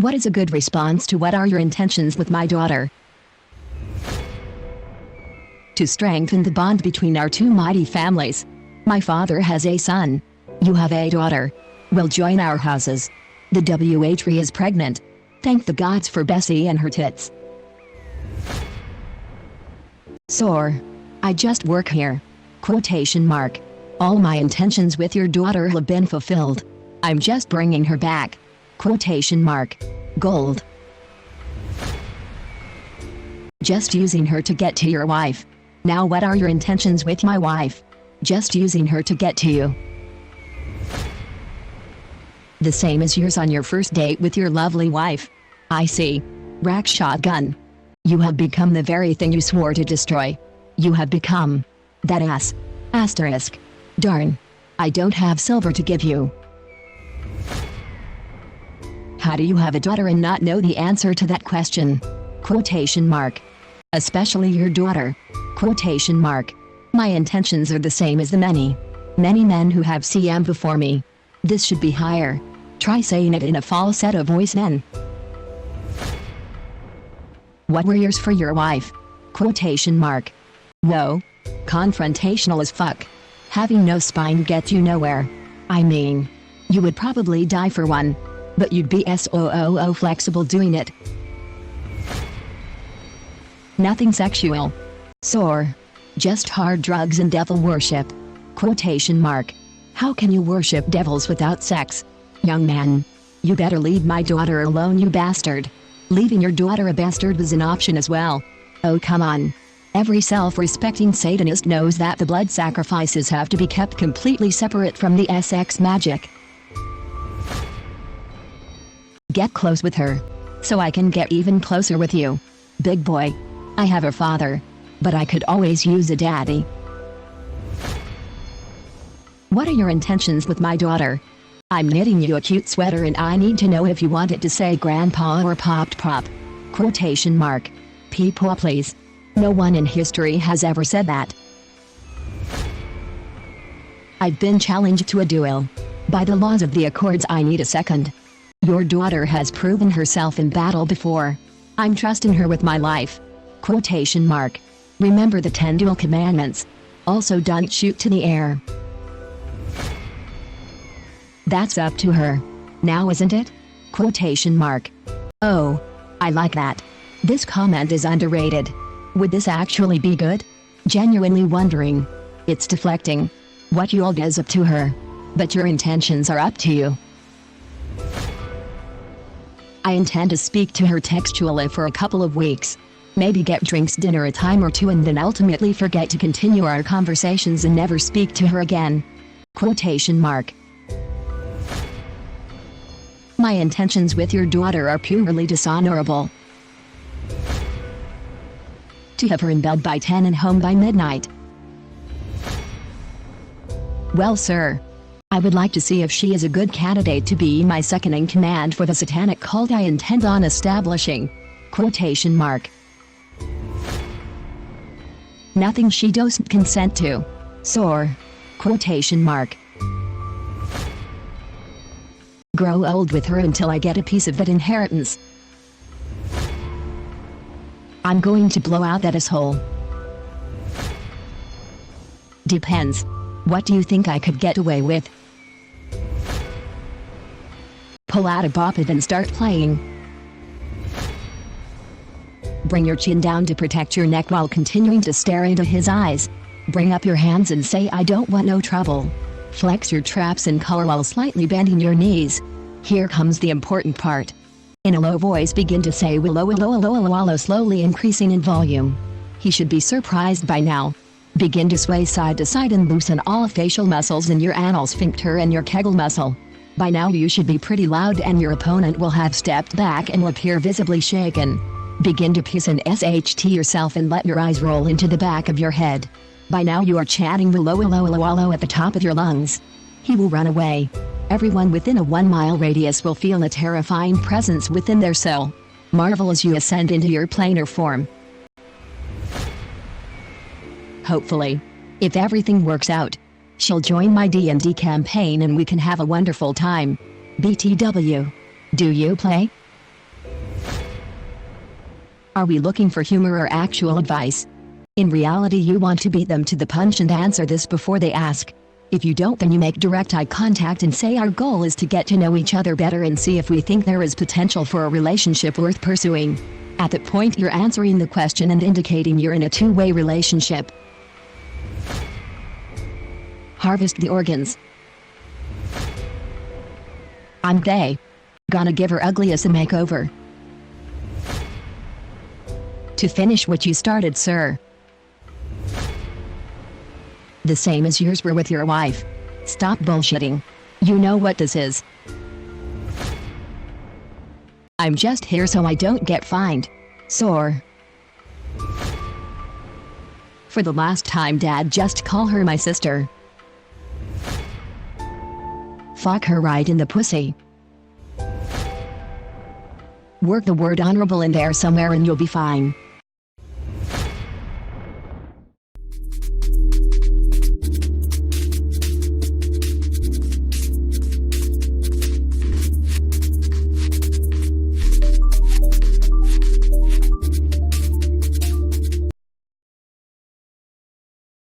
What is a good response to what are your intentions with my daughter? To strengthen the bond between our two mighty families. My father has a son. You have a daughter. Will join our houses. The WH3 is pregnant. Thank the gods for Bessie and her tits. Sore. I just work here. Quotation mark. All my intentions with your daughter have been fulfilled. I'm just bringing her back. Quotation mark. Gold. Just using her to get to your wife. Now what are your intentions with my wife? Just using her to get to you. The same as yours on your first date with your lovely wife. I see. Rack shotgun. You have become the very thing you swore to destroy. You have become that ass. Asterisk. Darn. I don't have silver to give you. How do you have a daughter and not know the answer to that question? Quotation mark. Especially your daughter. Quotation mark. My intentions are the same as the many men who have CM before me. This should be higher. Try saying it in a falsetto voice then. What were yours for your wife? Quotation mark. Whoa. Confrontational as fuck. Having no spine gets you nowhere. I mean, you would probably die for one, but you'd be so flexible doing it. Nothing sexual. Sore. Just hard drugs and devil worship. Quotation mark. How can you worship devils without sex? Young man. You better leave my daughter alone, you bastard. Leaving your daughter a bastard was an option as well. Oh come on. Every self-respecting Satanist knows that the blood sacrifices have to be kept completely separate from the sex magic. Get close with her. So I can get even closer with you. Big boy. I have a father. But I could always use a daddy. What are your intentions with my daughter? I'm knitting you a cute sweater and I need to know if you want it to say grandpa or popped pop. Quotation mark. Peepaw please. No one in history has ever said that. I've been challenged to a duel. By the laws of the Accords I need a second. Your daughter has proven herself in battle before. I'm trusting her with my life. Quotation mark. Remember the 10 duel commandments. Also don't shoot to the air. That's up to her. Now isn't it? Quotation mark. Oh. I like that. This comment is underrated. Would this actually be good? Genuinely wondering. It's deflecting. What you'll do is up to her. But your intentions are up to you. I intend to speak to her textually for a couple of weeks. Maybe get drinks dinner a time or two and then ultimately forget to continue our conversations and never speak to her again. Quotation mark. My intentions with your daughter are purely dishonorable. To have her in bed by 10 and home by midnight. Well sir. I would like to see if she is a good candidate to be my second in command for the satanic cult I intend on establishing. Quotation mark. Nothing she doesn't consent to. Sore. Quotation mark. Grow old with her until I get a piece of that inheritance. I'm going to blow out that asshole. Depends. What do you think I could get away with? Pull out a bop it and start playing. Bring your chin down to protect your neck while continuing to stare into his eyes. Bring up your hands and say I don't want no trouble. Flex your traps and collar while slightly bending your knees. Here comes the important part. In a low voice begin to say willow willow willow willow, slowly increasing in volume. He should be surprised by now. Begin to sway side to side and loosen all facial muscles in your anal sphincter and your kegel muscle. By now you should be pretty loud and your opponent will have stepped back and will appear visibly shaken. Begin to piss and SHT yourself and let your eyes roll into the back of your head. By now you are chanting willow willow willow willow at the top of your lungs. He will run away. Everyone within a 1-mile radius will feel a terrifying presence within their cell. Marvel as you ascend into your planar form. Hopefully. If everything works out, she'll join my D&D campaign and we can have a wonderful time. BTW. Do you play? Are we looking for humor or actual advice? In reality, you want to beat them to the punch and answer this before they ask. If you don't, then you make direct eye contact and say our goal is to get to know each other better and see if we think there is potential for a relationship worth pursuing. At that point, you're answering the question and indicating you're in a two-way relationship. Harvest the organs. I'm they. Gonna give her ugliest a makeover. To finish what you started, sir. The same as yours were with your wife. Stop bullshitting. You know what this is. I'm just here so I don't get fined. Sore. For the last time, Dad, just call her my sister. Fuck her right in the pussy. Work the word honorable in there somewhere and you'll be fine.